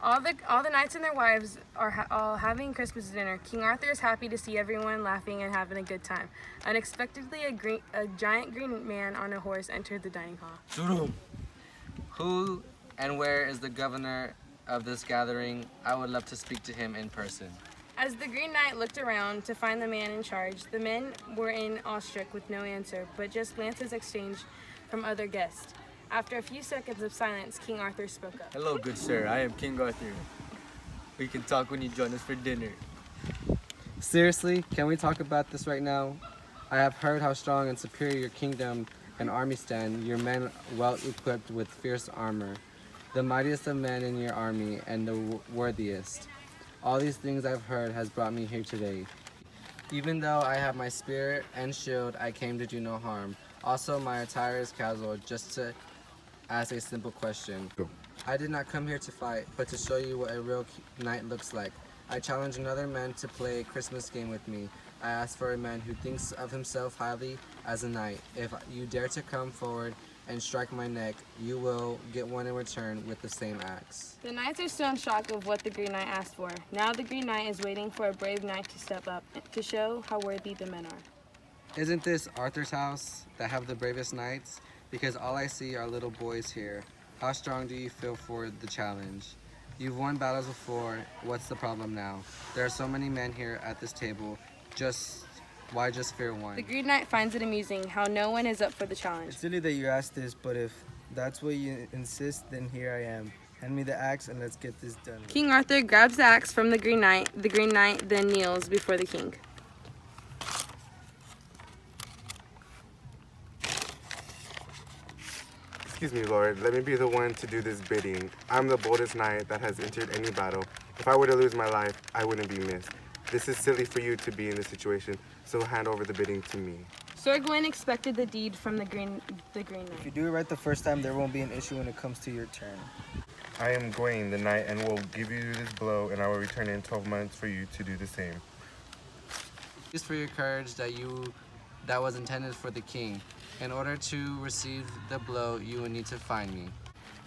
All the knights and their wives are all having Christmas dinner. King Arthur is happy to see everyone laughing and having a good time. Unexpectedly, a giant green man on a horse entered the dining hall. Who and where is the governor of this gathering? I would love to speak to him in person. As the Green Knight looked around to find the man in charge, the men were in awestruck with no answer, but just glances exchanged from other guests. After a few seconds of silence, King Arthur spoke up. Hello, good sir. I am King Arthur. We can talk when you join us for dinner. Seriously, can we talk about this right now? I have heard how strong and superior your kingdom and army stand, your men well equipped with fierce armor, the mightiest of men in your army and the worthiest. All these things I've heard has brought me here today. Even though I have my spear and shield, I came to do no harm. Also, my attire is casual, just to ask a simple question. I did not come here to fight, but to show you what a real knight looks like. I challenge another man to play a Christmas game with me. I ask for a man who thinks of himself highly as a knight. If you dare to come forward and strike my neck, you will get one in return with the same axe. The knights are still in shock of what the Green Knight asked for. Now the Green Knight is waiting for a brave knight to step up to show how worthy the men are. Isn't this Arthur's house that have the bravest knights? Because all I see are little boys here. How strong do you feel for the challenge? You've won battles before. What's the problem now? There are so many men here at this table. Why just fear one? The Green Knight finds it amusing how no one is up for the challenge. It's silly that you asked this, but if that's what you insist, then here I am. Hand me the axe and let's get this done. King Arthur grabs the axe from the Green Knight. The Green Knight then kneels before the king. Excuse me, Lord. Let me be the one to do this bidding. I'm the boldest knight that has entered any battle. If I were to lose my life, I wouldn't be missed. This is silly for you to be in this situation, so hand over the bidding to me. Sir Gawain expected the deed from the Green If you Knight. do it right the first time, there won't be an issue when it comes to your turn. I am Gawain, the knight, and will give you this blow, and I will return in 12 months for you to do the same. Just for your courage that was intended for the king. In order to receive the blow, you will need to find me.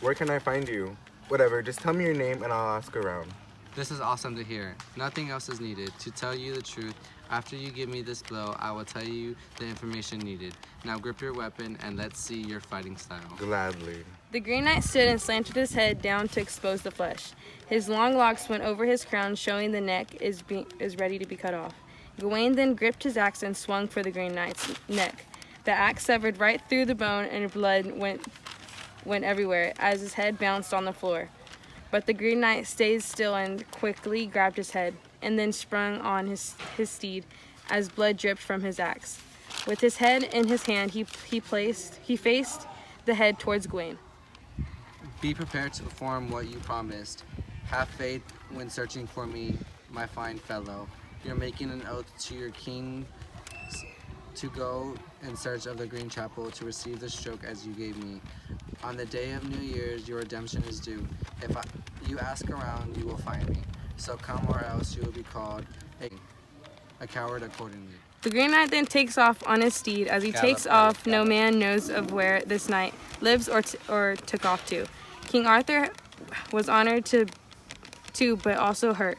Where can I find you? Whatever, just tell me your name and I'll ask around. This is awesome to hear. Nothing else is needed. To tell you the truth, after you give me this blow, I will tell you the information needed. Now grip your weapon and let's see your fighting style. Gladly. The Green Knight stood and slanted his head down to expose the flesh. His long locks went over his crown, showing the neck is ready to be cut off. Gawain then gripped his axe and swung for the Green Knight's neck. The axe severed right through the bone and blood went everywhere as his head bounced on the floor. But the Green Knight stayed still and quickly grabbed his head, and then sprung on his steed as blood dripped from his axe. With his head in his hand, he faced the head towards Gawain. Be prepared to perform what you promised. Have faith when searching for me, my fine fellow. You're making an oath to your king to go in search of the Green Chapel to receive the stroke as you gave me. On the day of New Year's, your redemption is due. If you ask around, you will find me. So come or else you will be called a coward accordingly. The Green Knight then takes off on his steed. As he takes off, no man knows of where this knight lives or took off to. King Arthur was honored too, but also hurt.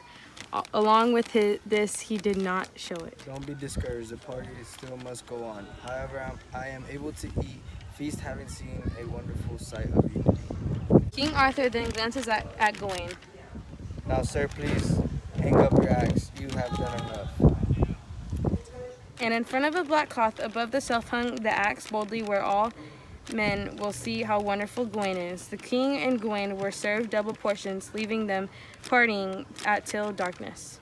Along with this, he did not show it. Don't be discouraged. The party still must go on. However, I am able to feast having seen a wonderful sight of you. King Arthur then glances at Gawain. Now, sir, please hang up your axe. You have done enough. And in front of a black cloth above the self hung the axe boldly where all men will see how wonderful Gawain is. The king and Gawain were served double portions, leaving them partying till darkness.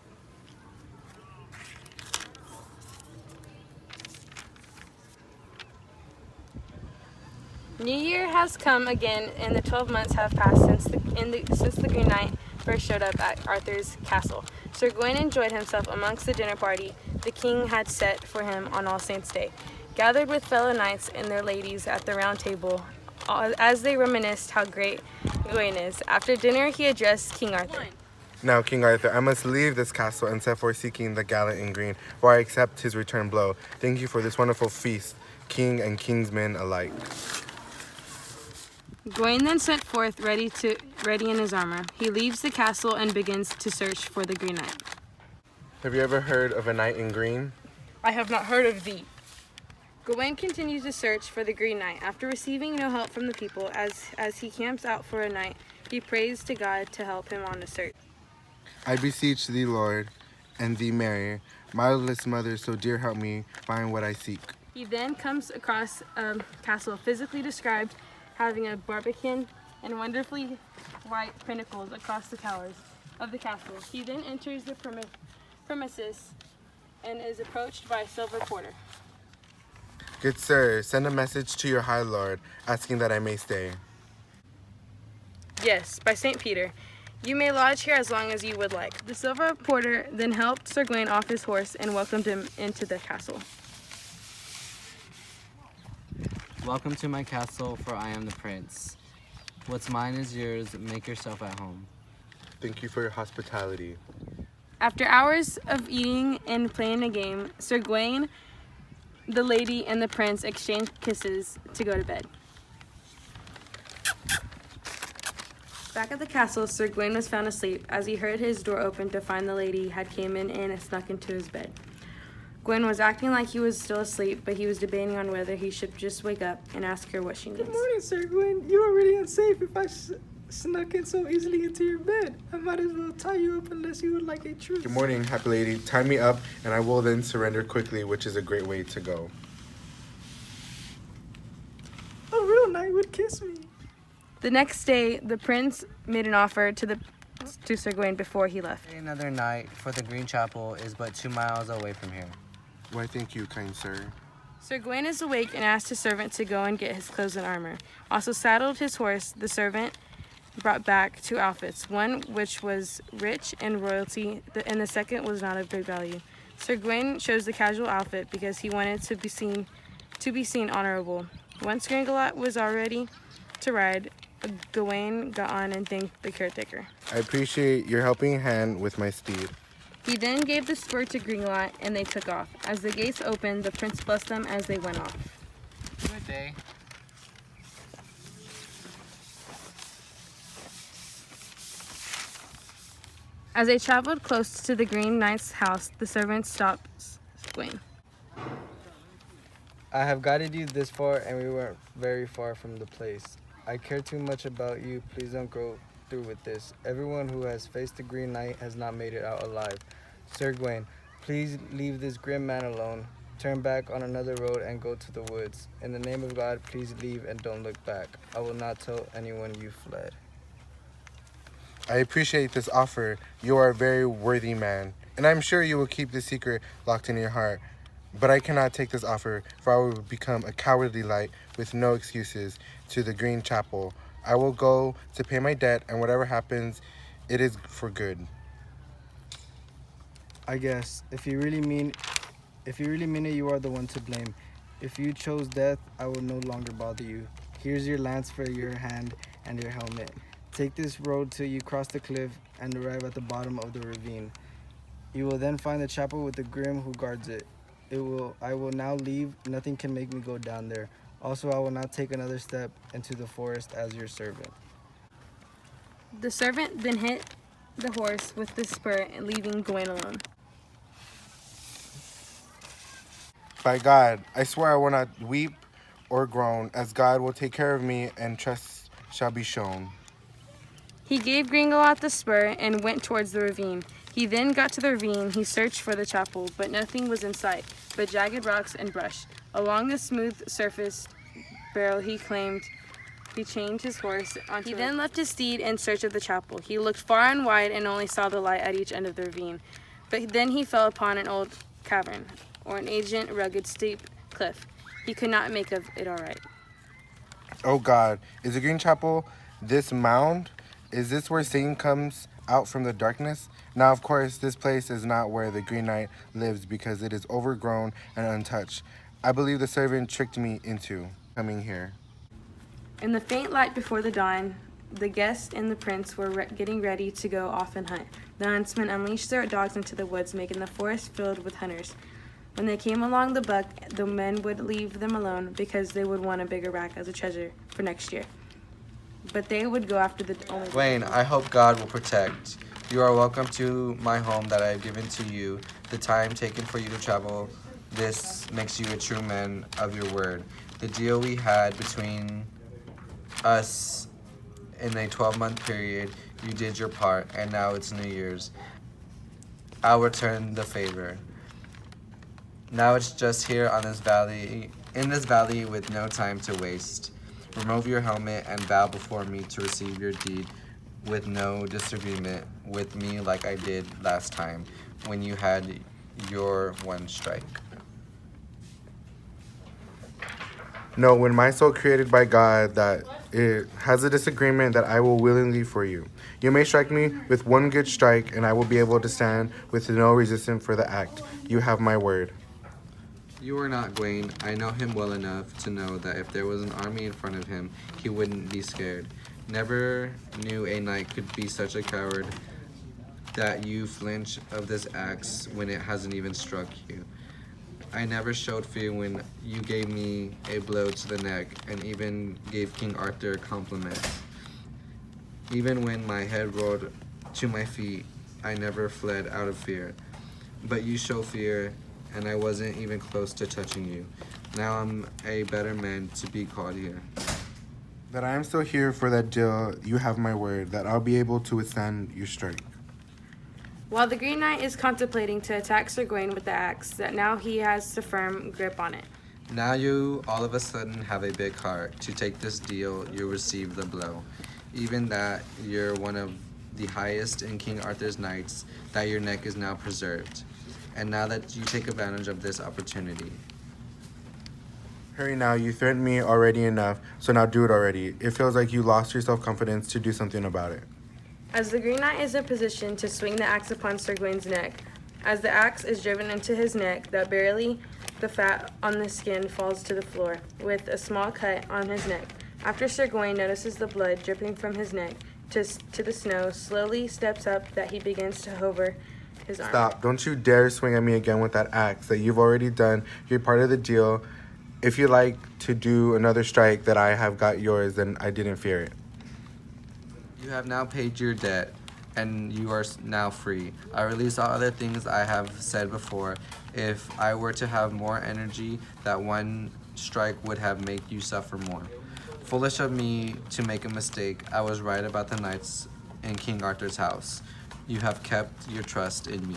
New Year has come again, and the 12 months have passed since the Green Knight first showed up at Arthur's castle. Sir Gawain enjoyed himself amongst the dinner party the king had set for him on All Saints' Day, gathered with fellow knights and their ladies at the round table, as they reminisced how great Gawain is. After dinner, he addressed King Arthur. Now, King Arthur, I must leave this castle and set forth seeking the gallant in green, for I accept his return blow. Thank you for this wonderful feast, king and kingsmen alike. Gawain then set forth ready in his armor. He leaves the castle and begins to search for the Green Knight. Have you ever heard of a knight in green? I have not heard of thee. Gawain continues to search for the Green Knight. After receiving no help from the people, as he camps out for a night, he prays to God to help him on the search. I beseech thee, Lord, and thee, Mary, motherless mother, so dear help me find what I seek. He then comes across a castle physically described having a barbican and wonderfully white pinnacles across the towers of the castle. He then enters the premises and is approached by a silver porter. Good sir, send a message to your high lord, asking that I may stay. Yes, by St. Peter. You may lodge here as long as you would like. The silver porter then helped Sir Gawain off his horse and welcomed him into the castle. Welcome to my castle, for I am the prince. What's mine is yours. Make yourself at home. Thank you for your hospitality. After hours of eating and playing a game, Sir Gawain, the lady, and the prince exchange kisses to go to bed. Back at the castle, Sir Gawain was found asleep as he heard his door open to find the lady had came in and snuck into his bed. Gawain was acting like he was still asleep, but he was debating on whether he should just wake up and ask her what she needs. Good morning, Sir Gawain. You are really unsafe if I snuck in so easily into your bed. I might as well tie you up unless you would like a truce. Good morning, happy lady. Tie me up, and I will then surrender quickly, which is a great way to go. A real knight would kiss me. The next day, the prince made an offer to Sir Gawain before he left. Another night, for the Green Chapel is but 2 miles away from here. Why, thank you, kind sir. Sir Gawain is awake and asked his servant to go and get his clothes and armor. Also saddled his horse, the servant brought back 2 outfits, one which was rich in royalty, and the second was not of great value. Sir Gawain chose the casual outfit because he wanted to be seen honorable. Once Gringolet was all ready to ride, Gawain got on and thanked the caretaker. I appreciate your helping hand with my steed. He then gave the spur to Gringolet and they took off. As the gates opened, the prince blessed them as they went off. Good day. As they traveled close to the Green Knight's house, the servant stopped Gawain. I have guided you this far, and we weren't very far from the place. I care too much about you. Please don't go through with this. Everyone who has faced the Green Knight has not made it out alive. Sir Gawain, please leave this grim man alone. Turn back on another road and go to the woods. In the name of God, please leave and don't look back. I will not tell anyone you fled. I appreciate this offer. You are a very worthy man, and I'm sure you will keep this secret locked in your heart. But I cannot take this offer, for I will become a cowardly knight with no excuses to the Green Chapel. I will go to pay my debt, and whatever happens, it is for good. I guess if you really mean it, you are the one to blame. If you chose death, I will no longer bother you. Here's your lance for your hand and your helmet. Take this road till you cross the cliff and arrive at the bottom of the ravine. You will then find the chapel with the Grim who guards it. I will now leave. Nothing can make me go down there. Also, I will not take another step into the forest as your servant. The servant then hit the horse with the spur, leaving Gawain alone. By God, I swear I will not weep or groan, as God will take care of me, and trust shall be shown. He gave Gringolet the spur and went towards the ravine. He then got to the ravine. He searched for the chapel, but nothing was in sight, but jagged rocks and brush. Along the smooth surfaced barrel he changed his horse onto. He then left his steed in search of the chapel. He looked far and wide and only saw the light at each end of the ravine. But then he fell upon an old cavern, or an ancient, rugged, steep cliff. He could not make of it all right. Oh God, is the Green Chapel this mound? Is this where Satan comes out from the darkness? Now, of course, this place is not where the Green Knight lives because it is overgrown and untouched. I believe the servant tricked me into coming here. In the faint light before the dawn, the guest and the prince were getting ready to go off and hunt. The huntsmen unleashed their dogs into the woods, making the forest filled with hunters. When they came along the buck, the men would leave them alone because they would want a bigger rack as a treasure for next year. but they would go after the only. Gawain, I hope God will protect. You are welcome to my home that I have given to you. The time taken for you to travel, this makes you a true man of your word. The deal we had between us in a 12-month period, you did your part, and now it's New Year's. I'll return the favor. Now it's just here on this valley, in this valley with no time to waste. Remove your helmet and bow before me to receive your deed with no disagreement with me like I did last time when you had your one strike. No, when my soul created by God that it has a disagreement that I will willingly for you. You may strike me with one good strike and I will be able to stand with no resistance for the act. You have my word. You are not Gawain. I know him well enough to know that if there was an army in front of him, he wouldn't be scared. Never knew a knight could be such a coward that you flinch of this axe when it hasn't even struck you. I never showed fear when you gave me a blow to the neck and even gave King Arthur compliments. Even when my head rolled to my feet, I never fled out of fear. But you show fear, and I wasn't even close to touching you. Now I'm a better man to be called here. That I am still here for that deal, you have my word, that I'll be able to withstand your strike. While the Green Knight is contemplating to attack Sir Gawain with the axe, that now he has a firm grip on it. Now you all of a sudden have a big heart. To take this deal, you receive the blow. Even that you're one of the highest in King Arthur's knights, that your neck is now preserved. And now that you take advantage of this opportunity. Hurry now, you threatened me already enough, so now do it already. It feels like you lost your self-confidence to do something about it. As the Green Knight is in position to swing the axe upon Sir Gawain's neck, as the axe is driven into his neck, that barely the fat on the skin falls to the floor, with a small cut on his neck. After Sir Gawain notices the blood dripping from his neck to the snow, slowly steps up that he begins to hover his arm. Stop. Don't you dare swing at me again with that axe that you've already done. You're part of the deal. If you like to do another strike that I have got yours, then I didn't fear it. You have now paid your debt, and you are now free. I release all other things I have said before. If I were to have more energy, that one strike would have made you suffer more. Foolish of me to make a mistake. I was right about the knights in King Arthur's house. You have kept your trust in me.